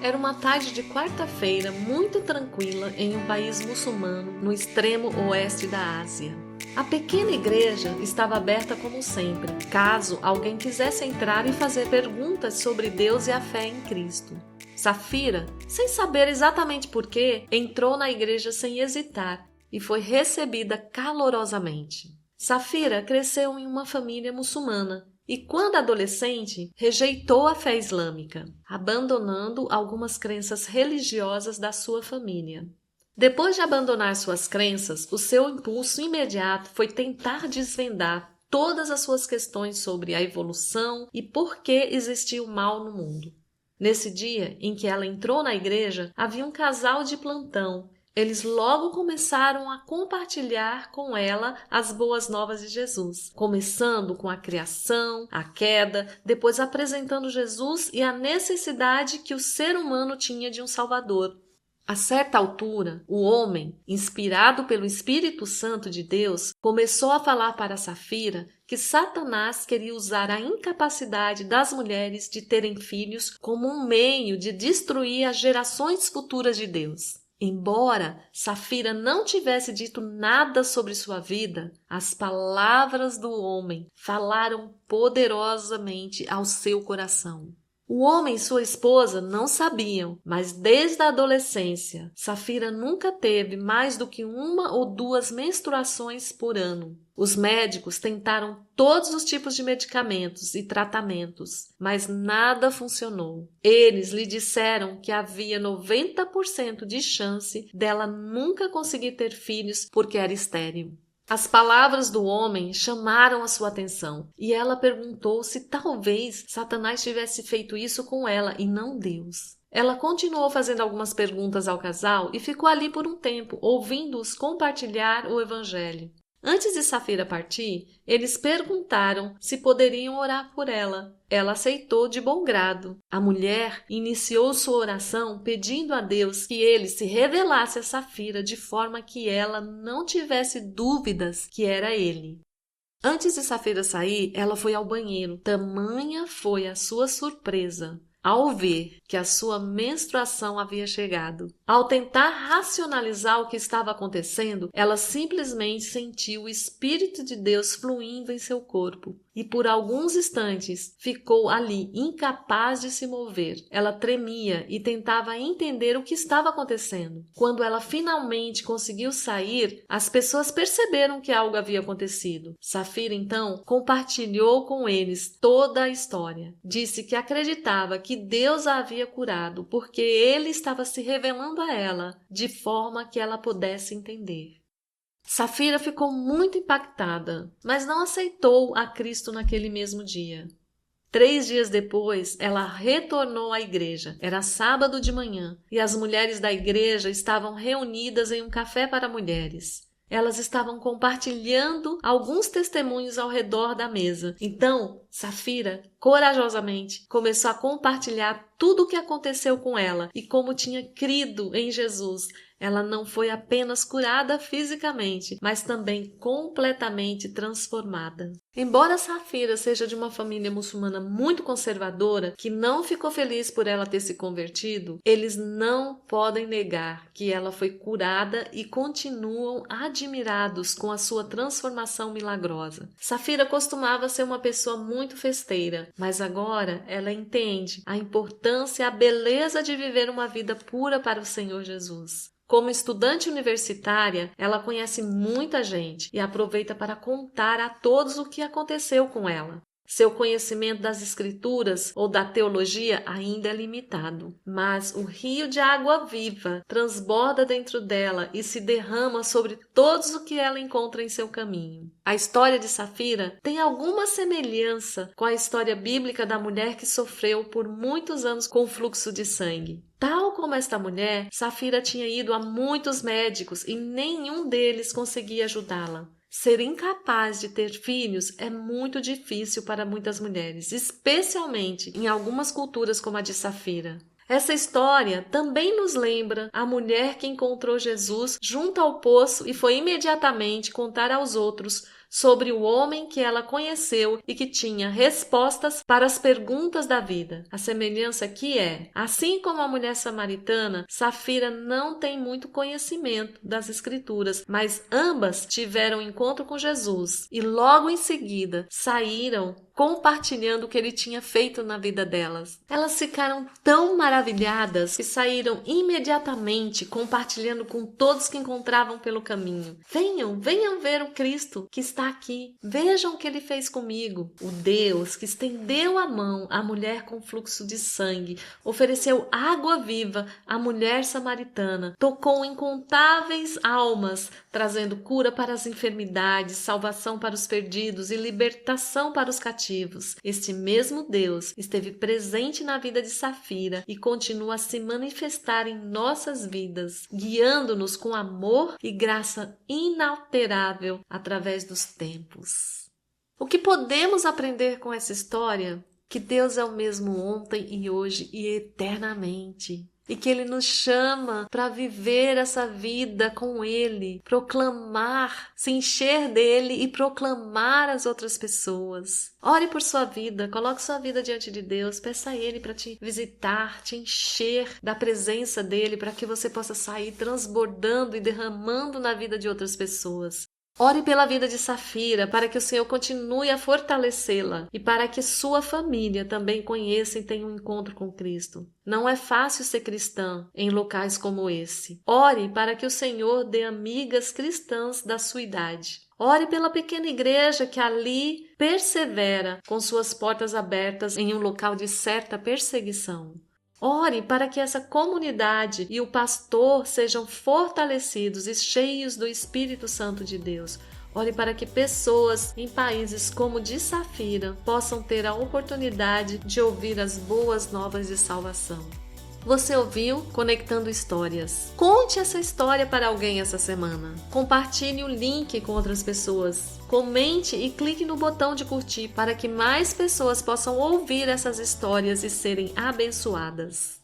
Era uma tarde de quarta-feira muito tranquila em um país muçulmano no extremo oeste da Ásia. A pequena igreja estava aberta como sempre, caso alguém quisesse entrar e fazer perguntas sobre Deus e a fé em Cristo. Safira, sem saber exatamente porquê, entrou na igreja sem hesitar e foi recebida calorosamente. Safira cresceu em uma família muçulmana e, quando adolescente, rejeitou a fé islâmica, abandonando algumas crenças religiosas da sua família. Depois de abandonar suas crenças, o seu impulso imediato foi tentar desvendar todas as suas questões sobre a evolução e por que existia o mal no mundo. Nesse dia em que ela entrou na igreja, havia um casal de plantão. Eles logo começaram a compartilhar com ela as boas novas de Jesus, começando com a criação, a queda, depois apresentando Jesus e a necessidade que o ser humano tinha de um Salvador. A certa altura, o homem, inspirado pelo Espírito Santo de Deus, começou a falar para Safira que Satanás queria usar a incapacidade das mulheres de terem filhos como um meio de destruir as gerações futuras de Deus. Embora Safira não tivesse dito nada sobre sua vida, as palavras do homem falaram poderosamente ao seu coração. O homem e sua esposa não sabiam, mas desde a adolescência, Safira nunca teve mais do que 1 ou 2 menstruações por ano. Os médicos tentaram todos os tipos de medicamentos e tratamentos, mas nada funcionou. Eles lhe disseram que havia 90% de chance dela nunca conseguir ter filhos porque era estéril. As palavras do homem chamaram a sua atenção e ela perguntou se talvez Satanás tivesse feito isso com ela e não Deus. Ela continuou fazendo algumas perguntas ao casal e ficou ali por um tempo, ouvindo-os compartilhar o evangelho. Antes de Safira partir, eles perguntaram se poderiam orar por ela. Ela aceitou de bom grado. A mulher iniciou sua oração pedindo a Deus que ele se revelasse a Safira de forma que ela não tivesse dúvidas que era ele. Antes de Safira sair, ela foi ao banheiro. Tamanha foi a sua surpresa ao ver que a sua menstruação havia chegado. Ao tentar racionalizar o que estava acontecendo, ela simplesmente sentiu o Espírito de Deus fluindo em seu corpo e por alguns instantes ficou ali incapaz de se mover. Ela tremia e tentava entender o que estava acontecendo. Quando ela finalmente conseguiu sair, as pessoas perceberam que algo havia acontecido. Safira então compartilhou com eles toda a história. Disse que acreditava que Deus a havia curado porque ele estava se revelando a ela de forma que ela pudesse entender. Safira ficou muito impactada, mas não aceitou a Cristo naquele mesmo dia. 3 dias depois, ela retornou à igreja. Era sábado de manhã e as mulheres da igreja estavam reunidas em um café para mulheres. Elas estavam compartilhando alguns testemunhos ao redor da mesa. Então, Safira, corajosamente, começou a compartilhar tudo o que aconteceu com ela e como tinha crido em Jesus. Ela não foi apenas curada fisicamente, mas também completamente transformada. Embora Safira seja de uma família muçulmana muito conservadora, que não ficou feliz por ela ter se convertido, eles não podem negar que ela foi curada e continuam admirados com a sua transformação milagrosa. Safira costumava ser uma pessoa muito festeira, mas agora ela entende a importância e a beleza de viver uma vida pura para o Senhor Jesus. Como estudante universitária, ela conhece muita gente e aproveita para contar a todos o que aconteceu com ela. Seu conhecimento das escrituras ou da teologia ainda é limitado, mas o rio de água viva transborda dentro dela e se derrama sobre todos o que ela encontra em seu caminho. A história de Safira tem alguma semelhança com a história bíblica da mulher que sofreu por muitos anos com fluxo de sangue. Tal como esta mulher, Safira tinha ido a muitos médicos e nenhum deles conseguia ajudá-la. Ser incapaz de ter filhos é muito difícil para muitas mulheres, especialmente em algumas culturas como a de Safira. Essa história também nos lembra a mulher que encontrou Jesus junto ao poço e foi imediatamente contar aos outros sobre o homem que ela conheceu e que tinha respostas para as perguntas da vida. A semelhança aqui é, assim como a mulher samaritana, Safira não tem muito conhecimento das Escrituras, mas ambas tiveram encontro com Jesus e logo em seguida saíram compartilhando o que ele tinha feito na vida delas. Elas ficaram tão maravilhadas que saíram imediatamente compartilhando com todos que encontravam pelo caminho. Venham ver o Cristo que está aqui. Vejam o que ele fez comigo. O Deus que estendeu a mão à mulher com fluxo de sangue, ofereceu água viva à mulher samaritana, tocou incontáveis almas, trazendo cura para as enfermidades, salvação para os perdidos e libertação para os cativos. Este mesmo Deus esteve presente na vida de Safira e continua a se manifestar em nossas vidas, guiando-nos com amor e graça inalterável através dos tempos. O que podemos aprender com essa história? Que Deus é o mesmo ontem e hoje e eternamente. E que Ele nos chama para viver essa vida com Ele, proclamar, se encher dEle e proclamar às outras pessoas. Ore por sua vida, coloque sua vida diante de Deus, peça a Ele para te visitar, te encher da presença dEle, para que você possa sair transbordando e derramando na vida de outras pessoas. Ore pela vida de Safira, para que o Senhor continue a fortalecê-la e para que sua família também conheça e tenha um encontro com Cristo. Não é fácil ser cristã em locais como esse. Ore para que o Senhor dê amigas cristãs da sua idade. Ore pela pequena igreja que ali persevera com suas portas abertas em um local de certa perseguição. Ore para que essa comunidade e o pastor sejam fortalecidos e cheios do Espírito Santo de Deus. Ore para que pessoas em países como o de Safira possam ter a oportunidade de ouvir as boas novas de salvação. Você ouviu Conectando Histórias? Conte essa história para alguém essa semana. Compartilhe o link com outras pessoas. Comente e clique no botão de curtir para que mais pessoas possam ouvir essas histórias e serem abençoadas.